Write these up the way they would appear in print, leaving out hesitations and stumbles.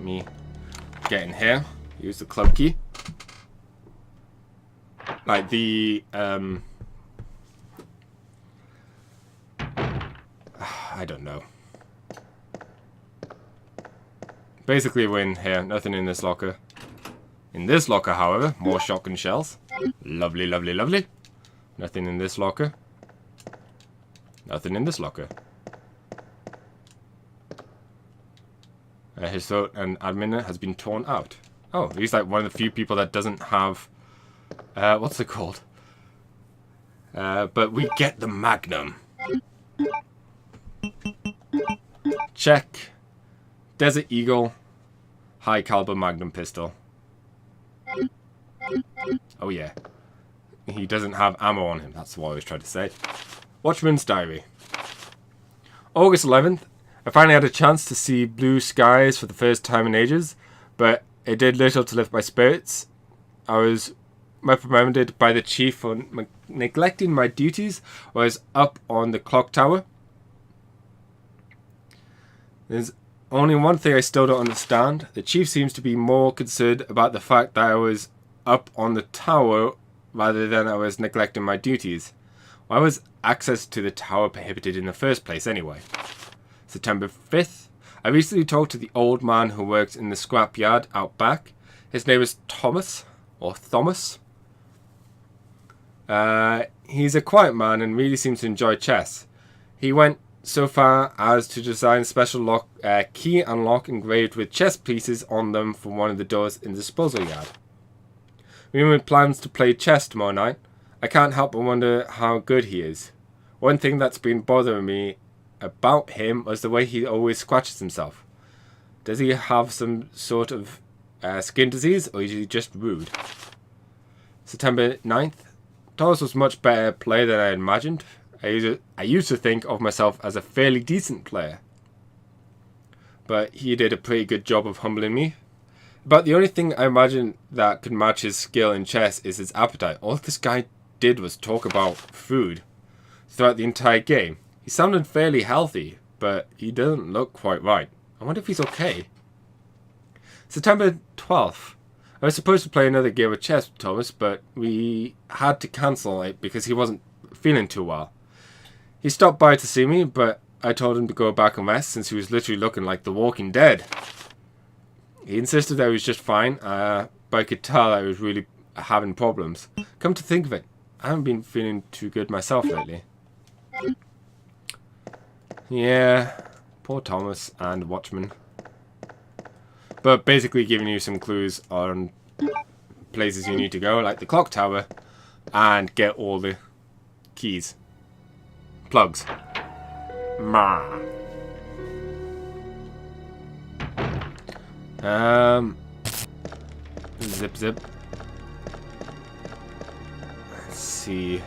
let me get in here. Use the club key. Like the I don't know. Basically, we're in here. Nothing in this locker. In this locker, however, more shotgun shells. Lovely, lovely, lovely. Nothing in this locker. Nothing in this locker. His throat and admin has been torn out. Oh, he's like one of the few people that doesn't have... what's it called? But we get the Magnum. Check. Desert Eagle. High caliber Magnum pistol. Oh yeah. He doesn't have ammo on him. That's what I was trying to say. Watchman's Diary. August 11th. I finally had a chance to see blue skies for the first time in ages, but it did little to lift my spirits. I was reprimanded by the chief for neglecting my duties. I was up on the clock tower. There's only one thing I still don't understand. The chief seems to be more concerned about the fact that I was up on the tower rather than I was neglecting my duties. Why was access to the tower prohibited in the first place anyway? September 5th. I recently talked to the old man who works in the scrapyard out back. His name is Thomas, or Thomas. He's a quiet man and really seems to enjoy chess. He went so far as to design a special lock, key and lock engraved with chess pieces on them for one of the doors in the disposal yard. We made plans to play chess tomorrow night. I can't help but wonder how good he is. One thing that's been bothering me about him was the way he always scratches himself. Does he have some sort of skin disease, or is he just rude? September 9th. Thomas was much better player than I imagined. I used to think of myself as a fairly decent player, but he did a pretty good job of humbling me. But the only thing I imagine that could match his skill in chess is his appetite. All this guy did was talk about food throughout the entire game. He sounded fairly healthy, but he doesn't look quite right. I wonder if he's okay. September 12th. I was supposed to play another game of chess with Thomas, but we had to cancel it because he wasn't feeling too well. He stopped by to see me, but I told him to go back and rest since he was literally looking like The Walking Dead. He insisted that he was just fine, but I could tell I was really having problems. Come to think of it, I haven't been feeling too good myself lately. Yeah, poor Thomas and Watchman. But basically giving you some clues on places you need to go, like the clock tower, and get all the keys. Plugs. Ma. Zip zip. Let's see.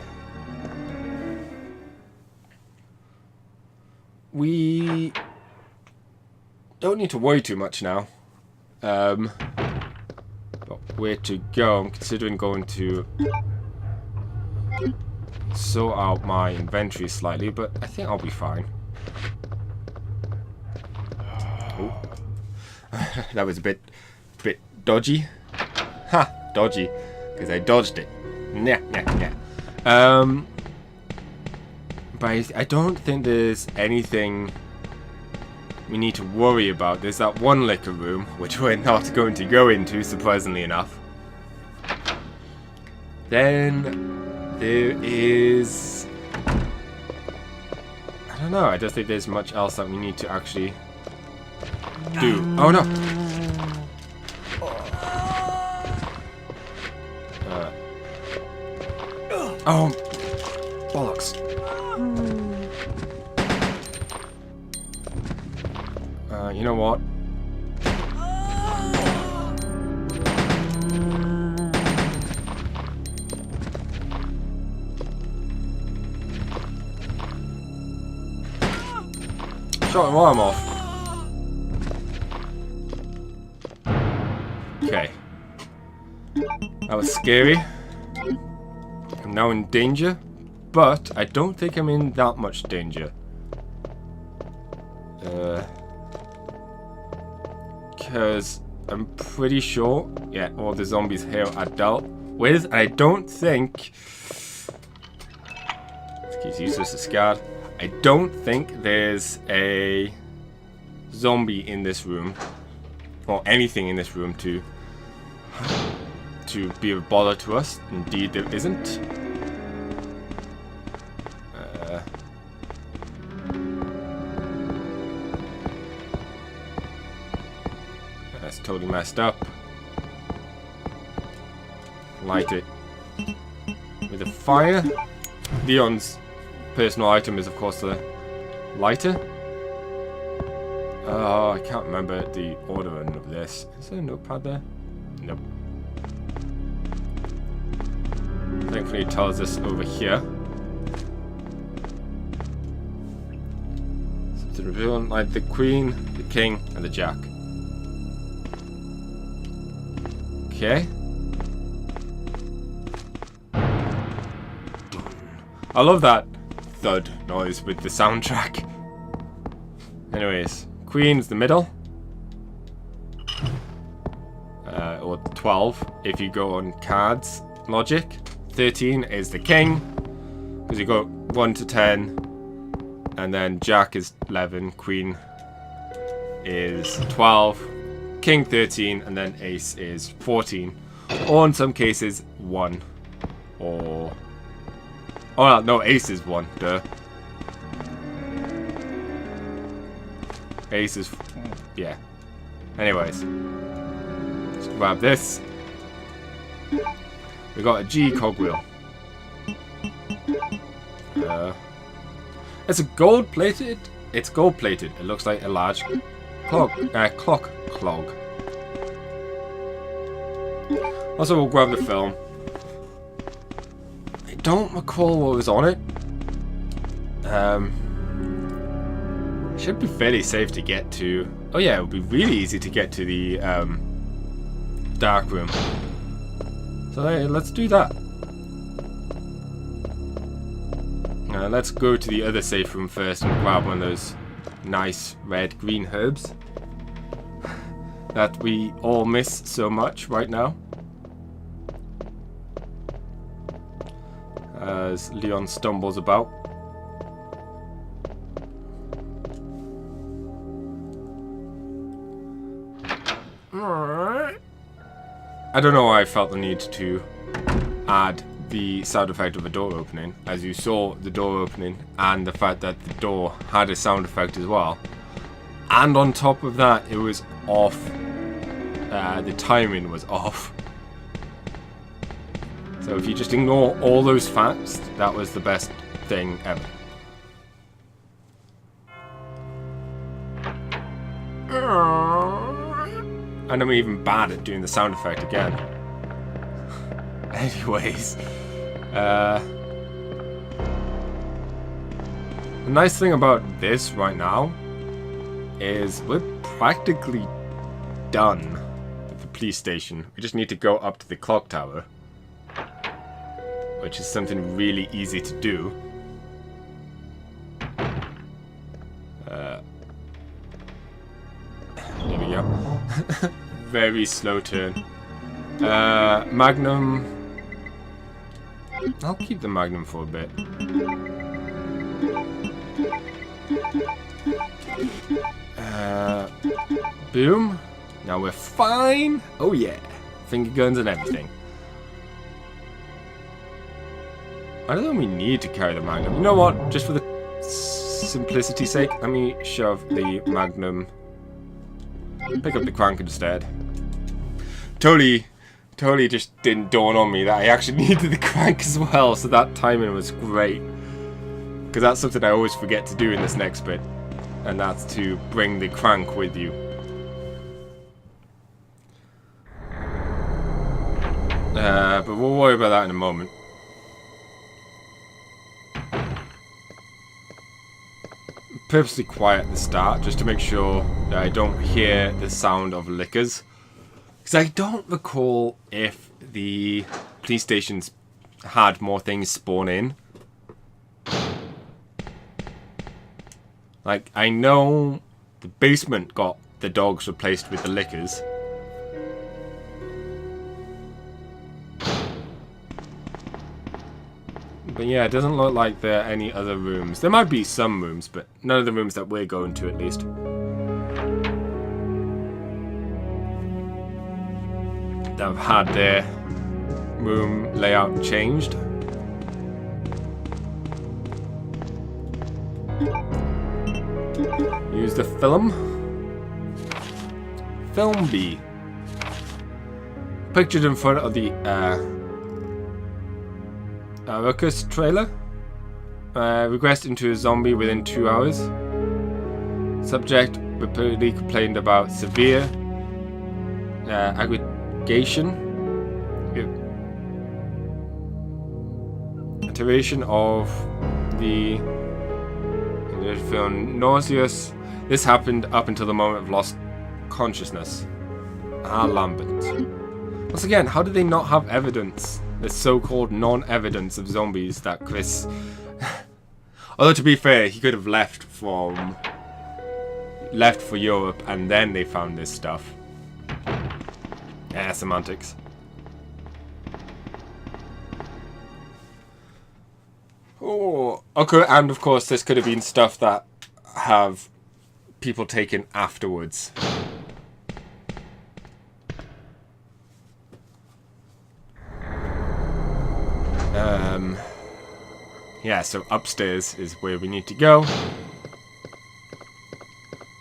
We don't need to worry too much now. But where to go? I'm considering going to sort out my inventory slightly, but I think I'll be fine. Oh. That was a bit dodgy. Ha! Dodgy. Because I dodged it. Nah, nah, nah. But I don't think there's anything we need to worry about. There's that one liquor room, which we're not going to go into, surprisingly enough. Then there is... I don't know, I don't think there's much else that we need to actually do. Oh no! Oh, bollocks. You know what? Shot him arm off. Okay. That was scary. I'm now in danger, but I don't think I'm in that much danger. Okay. because I'm pretty sure, yeah, all the zombies here are dealt with. I don't think... He's useless as scared. I don't think there's a zombie in this room, or anything in this room to be a bother to us. Indeed, there isn't. That's totally messed up. Light it with a fire. Leon's personal item is, of course, the lighter. Oh, I can't remember the order of this. Is there a notepad there? Nope. Thankfully, it tells us over here. Something reveal like the Queen, the King, and the Jack. Okay. I love that thud noise with the soundtrack. Anyways, Queen's the middle. Or 12 if you go on cards logic. 13 is the King, because you go 1 to 10, and then Jack is 11, Queen is 12, King 13, and then Ace is 14, or in some cases 1, or... Oh no, Ace is 1, duh. Ace is... yeah. Anyways. Let's grab this. We got a G cogwheel. It's a gold plated. It's gold plated. It looks like a large clock clog. Also, we'll grab the film. I don't recall what was on it. It should be fairly safe to get to. Oh yeah, it would be really easy to get to the dark room. So let's do that. Let's go to the other safe room first and grab one of those nice red-green herbs that we all miss so much right now. As Leon stumbles about. I don't know why I felt the need to add the sound effect of a door opening. As you saw, the door opening and the fact that the door had a sound effect as well. And on top of that, it was off. The timing was off. So if you just ignore all those facts, that was the best thing ever. And I'm even bad at doing the sound effect again. Anyways. The nice thing about this right now is we're practically done with the police station. We just need to go up to the clock tower, which is something really easy to do. There we go. Very slow turn. Magnum. I'll keep the Magnum for a bit. Boom. Now we're fine. Oh yeah. Finger guns and everything. I don't think we need to carry the Magnum. You know what? Just for the simplicity's sake, let me shove the Magnum. Pick up the crank instead. Totally just didn't dawn on me that I actually needed the crank as well, so that timing was great. Because that's something I always forget to do in this next bit. And that's to bring the crank with you. But we'll worry about that in a moment. Purposely quiet at the start, just to make sure that I don't hear the sound of lickers. Because I don't recall if the police stations had more things spawn in. Like, I know the basement got the dogs replaced with the lickers. But yeah, it doesn't look like there are any other rooms. There might be some rooms, but none of the rooms that we're going to, at least. That have had their room layout changed. Use the film. Film B. Pictured in front of the Ruckus trailer. Regressed into a zombie within 2 hours. Subject repeatedly complained about severe aggregation. Iteration of the feeling nauseous. This happened up until the moment of lost consciousness. Lambert. Once again, how did they not have evidence? The so-called non-evidence of zombies that Chris... Although to be fair, he could have left for Europe and then they found this stuff. Semantics. Oh, okay, and of course this could have been stuff that have people taken afterwards. Yeah, so upstairs is where we need to go.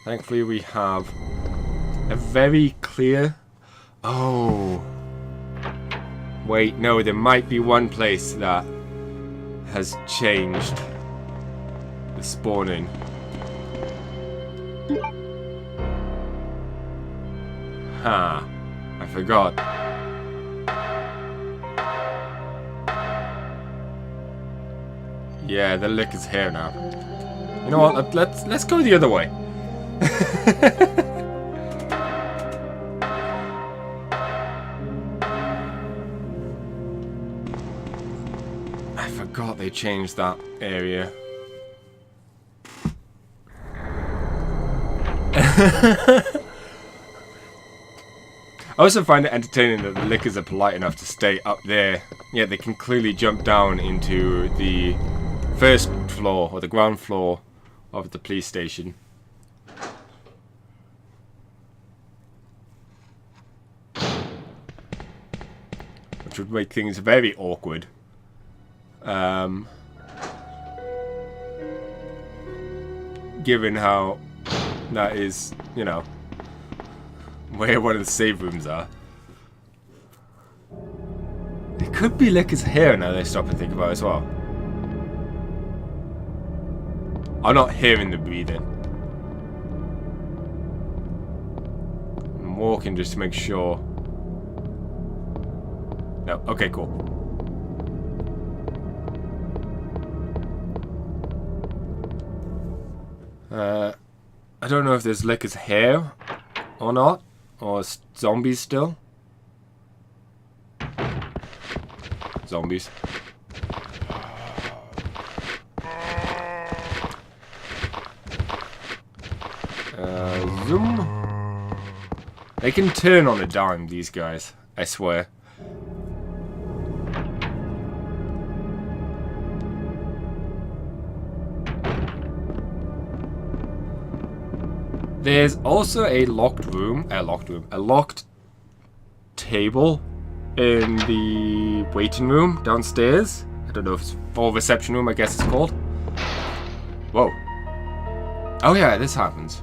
Thankfully we have a very clear... Oh. Wait, no, there might be one place that has changed the spawning. I forgot. Yeah, the lick is here now. You know what? Let's go the other way. I forgot they changed that area. I also find it entertaining that the lickers are polite enough to stay up there. Yet they can clearly jump down into the first floor, or the ground floor, of the police station. Which would make things very awkward. Given how that is, you know, where one of the save rooms are. There could be lickers here now they stop and think about it as well. I'm not hearing the breathing. I'm walking just to make sure. No, okay, cool. I don't know if there's lickers here or not, or zombies still. Zombies. Zoom. They can turn on a dime, these guys. I swear. There's also a locked table in the waiting room downstairs. I don't know if it's or reception room, I guess it's called. Whoa. Oh yeah, this happens.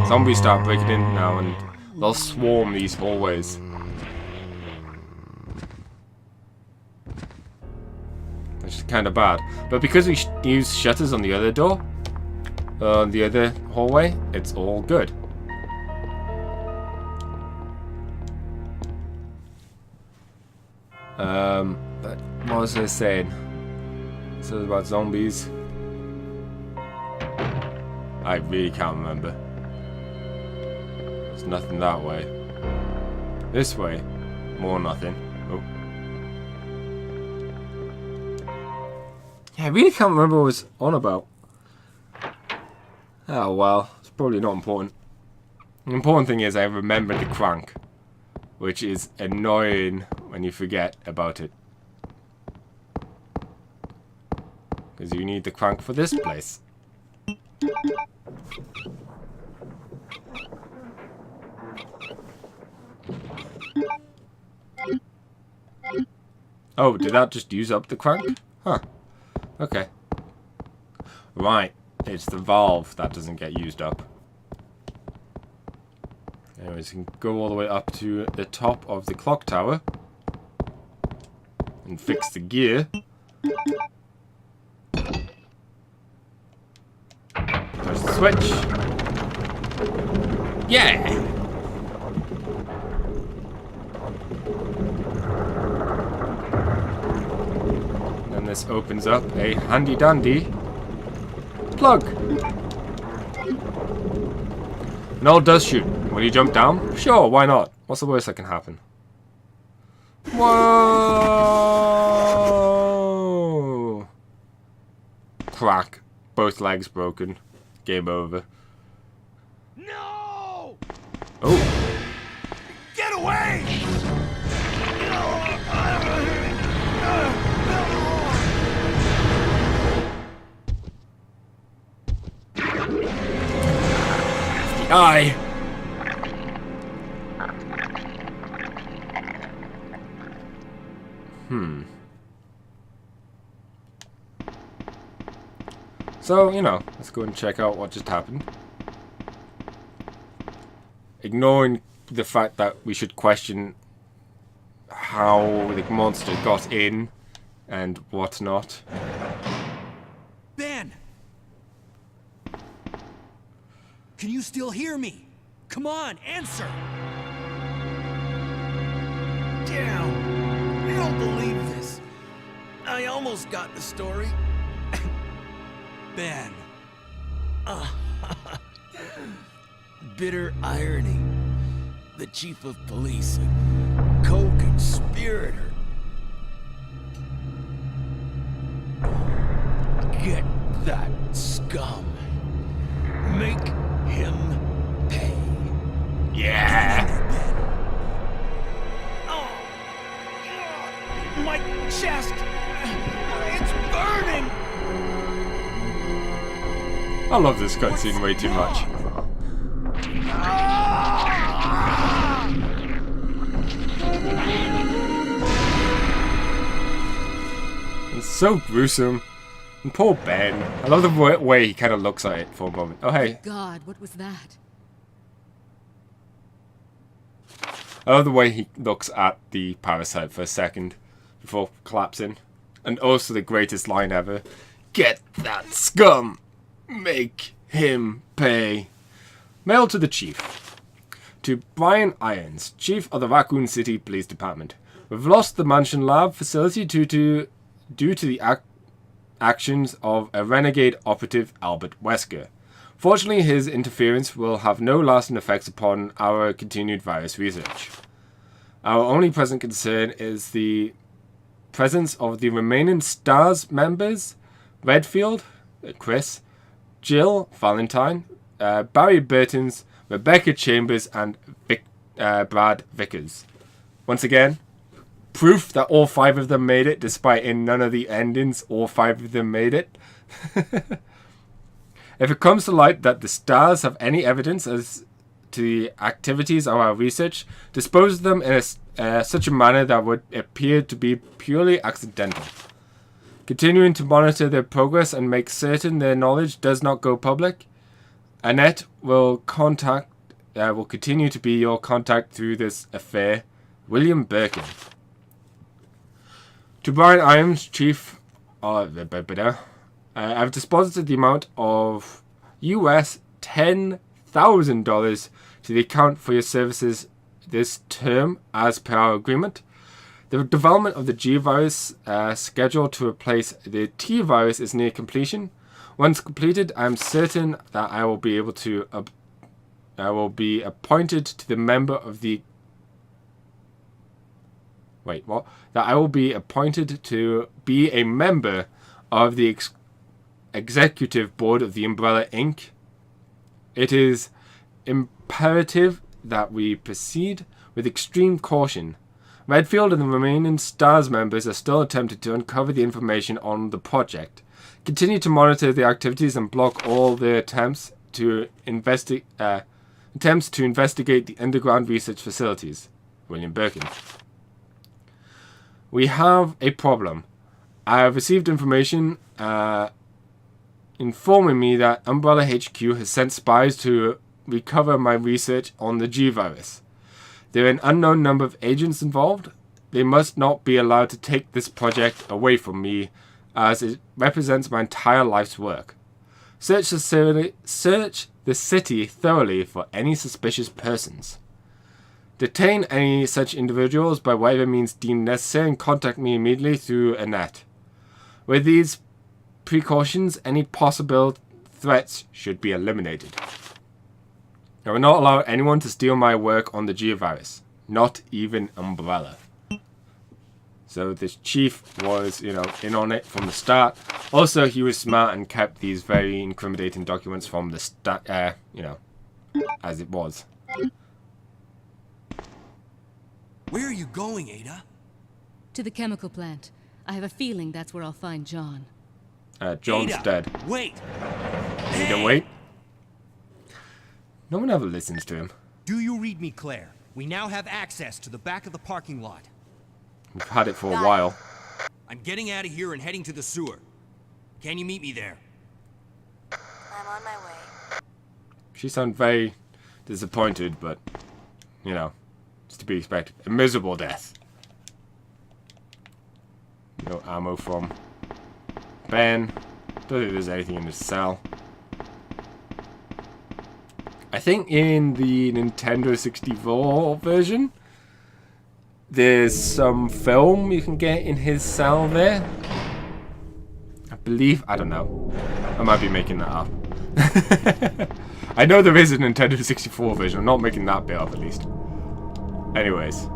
Zombies start breaking in now and they'll swarm these hallways. Which is kind of bad. But because we use shutters on the other door, the other hallway, it's all good. But what was I saying? So about zombies. I really can't remember. There's nothing that way. This way, more nothing. Oh. Yeah, I really can't remember what I was on about. Oh well, it's probably not important. The important thing is I remembered the crank, which is annoying when you forget about it. Because you need the crank for this place. Oh, did that just use up the crank? Huh. Okay. Right. It's the valve that doesn't get used up. Anyways, you can go all the way up to the top of the clock tower. And fix the gear. Press the switch. Yeah! This opens up a handy dandy plug. And all does shoot. Will you jump down? Sure, why not? What's the worst that can happen? Whoa! Crack. Both legs broken. Game over. No! Oh. Get away! Eye. So, you know, let's go and check out what just happened. Ignoring the fact that we should question how the monster got in and whatnot. Ben! Can you still hear me? Come on, answer! Damn! I don't believe this. I almost got the story. Ben. Bitter irony. The chief of police, a co-conspirator. Get that scum. Make him pay. Yeah. Oh, my chest. It's burning. I love this cutscene way too much. It's so gruesome. And poor Ben. I love the way he kind of looks at it for a moment. Oh, hey. God, what was that? I love the way he looks at the parasite for a second before collapsing. And also the greatest line ever. Get that scum. Make him pay. Mail to the chief. To Brian Irons, chief of the Raccoon City Police Department. We've lost the mansion lab facility due to the actions of a renegade operative, Albert Wesker. Fortunately, his interference will have no lasting effects upon our continued virus research. Our only present concern is the presence of the remaining STARS members, Redfield, Chris, Jill Valentine, Barry Burtons, Rebecca Chambers, and Brad Vickers. Once again, proof that all 5 of them made it, despite in none of the endings all 5 of them made it. If it comes to light that the STARS have any evidence as to the activities of our research, dispose of them in such a manner that would appear to be purely accidental. Continuing to monitor their progress and make certain their knowledge does not go public. Annette will continue to be your contact through this affair. William Birkin. To Brian Irons, chief, I've deposited the amount of US $10,000 to the account for your services this term as per our agreement. The development of the G virus scheduled to replace the T virus is near completion. Once completed, I am certain that I will be appointed to the member of the that I will be appointed to be a member of the executive board of the Umbrella Inc. It is imperative that we proceed with extreme caution. Redfield and the remaining STARS members are still attempting to uncover the information on the project. Continue to monitor the activities and block all the attempts to investigate the underground research facilities. William Birkin. We have a problem. I have received information informing me that Umbrella HQ has sent spies to recover my research on the G-Virus. There are an unknown number of agents involved. They must not be allowed to take this project away from me, as it represents my entire life's work. Search the city thoroughly for any suspicious persons. Detain any such individuals by whatever means deemed necessary and contact me immediately through a net. With these precautions, any possible threats should be eliminated. I will not allow anyone to steal my work on the G-Virus. Not even Umbrella. So this chief was, in on it from the start. Also, he was smart and kept these very incriminating documents from the start, as it was. Where are you going, Ada? To the chemical plant. I have a feeling that's where I'll find John. John's Ada, dead. Wait! Ada, wait. No one ever listens to him. Do you read me, Claire? We now have access to the back of the parking lot. We've had it for a while. I'm getting out of here and heading to the sewer. Can you meet me there? I'm on my way. She sounds very disappointed, but, it's to be expected. A miserable death. No ammo from Ben. Don't think there's anything in the cell. I think in the Nintendo 64 version, there's some film you can get in his cell there. I believe, I don't know. I might be making that up. I know there is a Nintendo 64 version. I'm not making that bit up, at least. Anyways.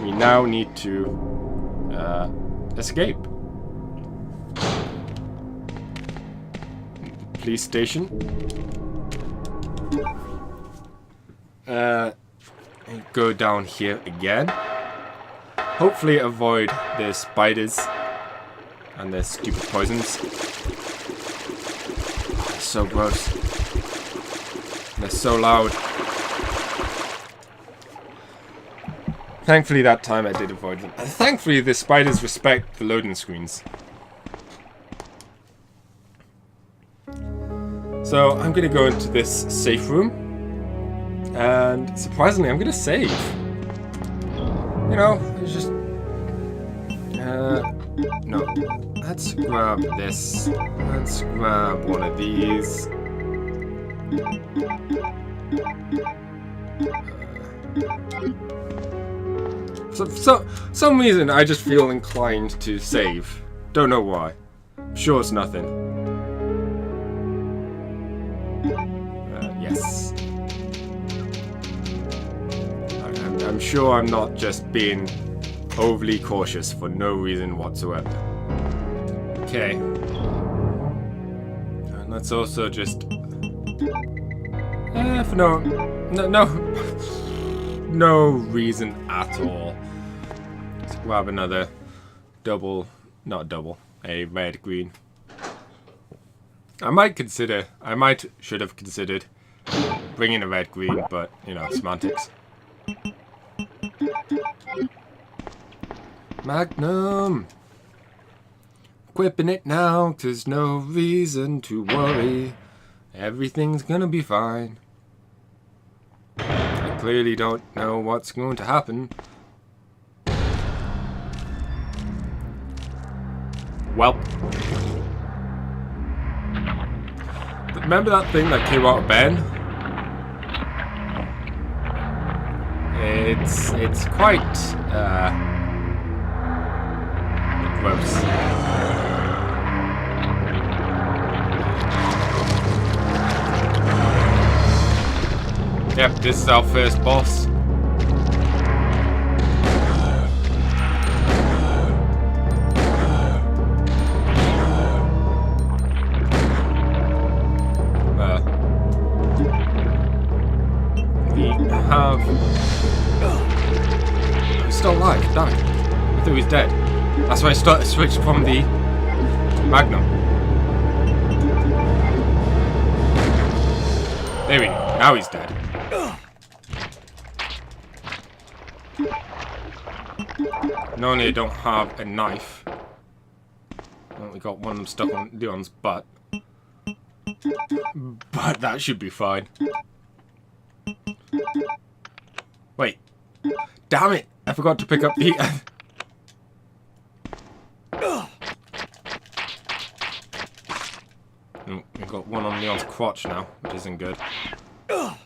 We now need to escape. Police station. Go down here again. Hopefully avoid the spiders and their stupid poisons. They're so gross. They're so loud. Thankfully that time I did avoid them. And thankfully the spiders respect the loading screens. So I'm going to go into this safe room. And surprisingly, I'm going to save. It's just... no. Let's grab this. Let's grab one of these. So some reason I just feel inclined to save. Don't know why. I'm sure it's nothing. Yes. I'm sure I'm not just being overly cautious for no reason whatsoever. Okay. And let's also just... for no reason at all. Let's grab another a red green. I should have considered bringing a red green, but, semantics. Magnum! Equipping it now, 'cause no reason to worry. Everything's gonna be fine. I clearly don't know what's going to happen. Well. Remember that thing that came out of Ben? It's quite gross. Yep, this is our first boss. have... Oh, he's still alive. Damn it. I thought he was dead. That's why I switched from the Magnum. There we go. Now he's dead. Not only I don't have a knife, I only got one of them stuck on Leon's butt. But that should be fine. Wait. Damn it! I forgot to pick up the... We've got one on Leon's crotch now, which isn't good. Oh,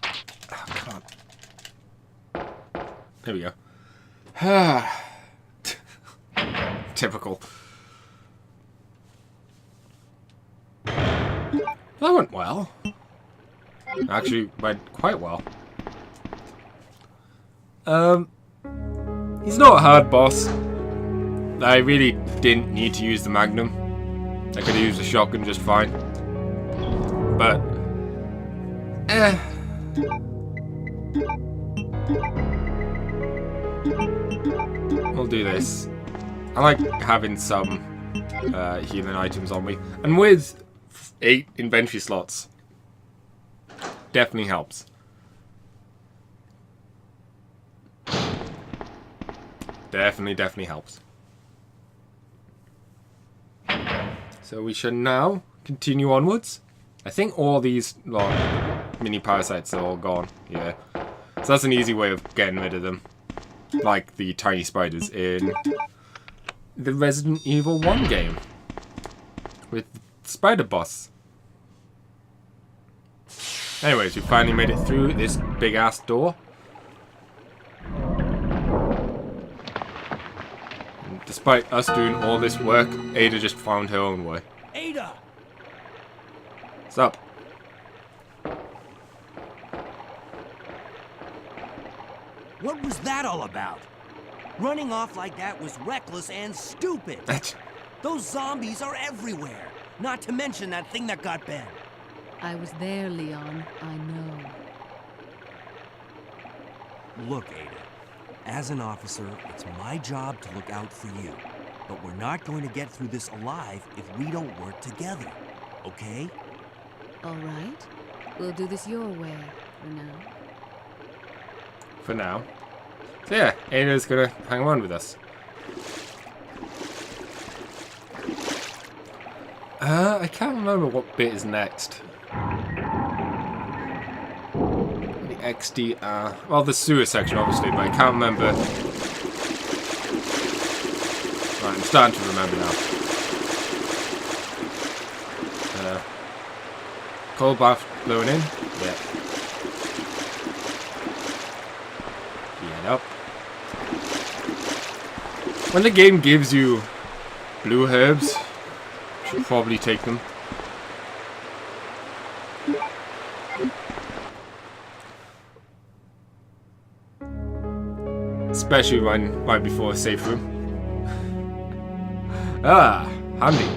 come on. There we go. Typical. That went well. Actually, went quite well. He's not a hard boss. I really didn't need to use the Magnum. I could have used a shotgun just fine. But, we'll do this. I like having some healing items on me. And with 8 inventory slots, definitely helps. Definitely helps. So we should now continue onwards. I think all these mini parasites are all gone. Yeah. So that's an easy way of getting rid of them. Like the tiny spiders in the Resident Evil 1 game. With Spider Boss. Anyways, we finally made it through this big ass door. And despite us doing all this work, Ada just found her own way. Ada! What's up? What was that all about? Running off like that was reckless and stupid. Those zombies are everywhere. Not to mention that thing that got Ben. I was there, Leon. I know. Look, Ada. As an officer, it's my job to look out for you. But we're not going to get through this alive if we don't work together. Okay? All right. We'll do this your way for now. For now. So yeah, Ada's gonna hang around with us. I can't remember what bit is next. The XDR. Well, the sewer section, obviously, but I can't remember. Right, I'm starting to remember now. Cold bath blowing in. Yeah. Get up. When the game gives you blue herbs, you should probably take them. Especially right before a safe room. Ah, handy.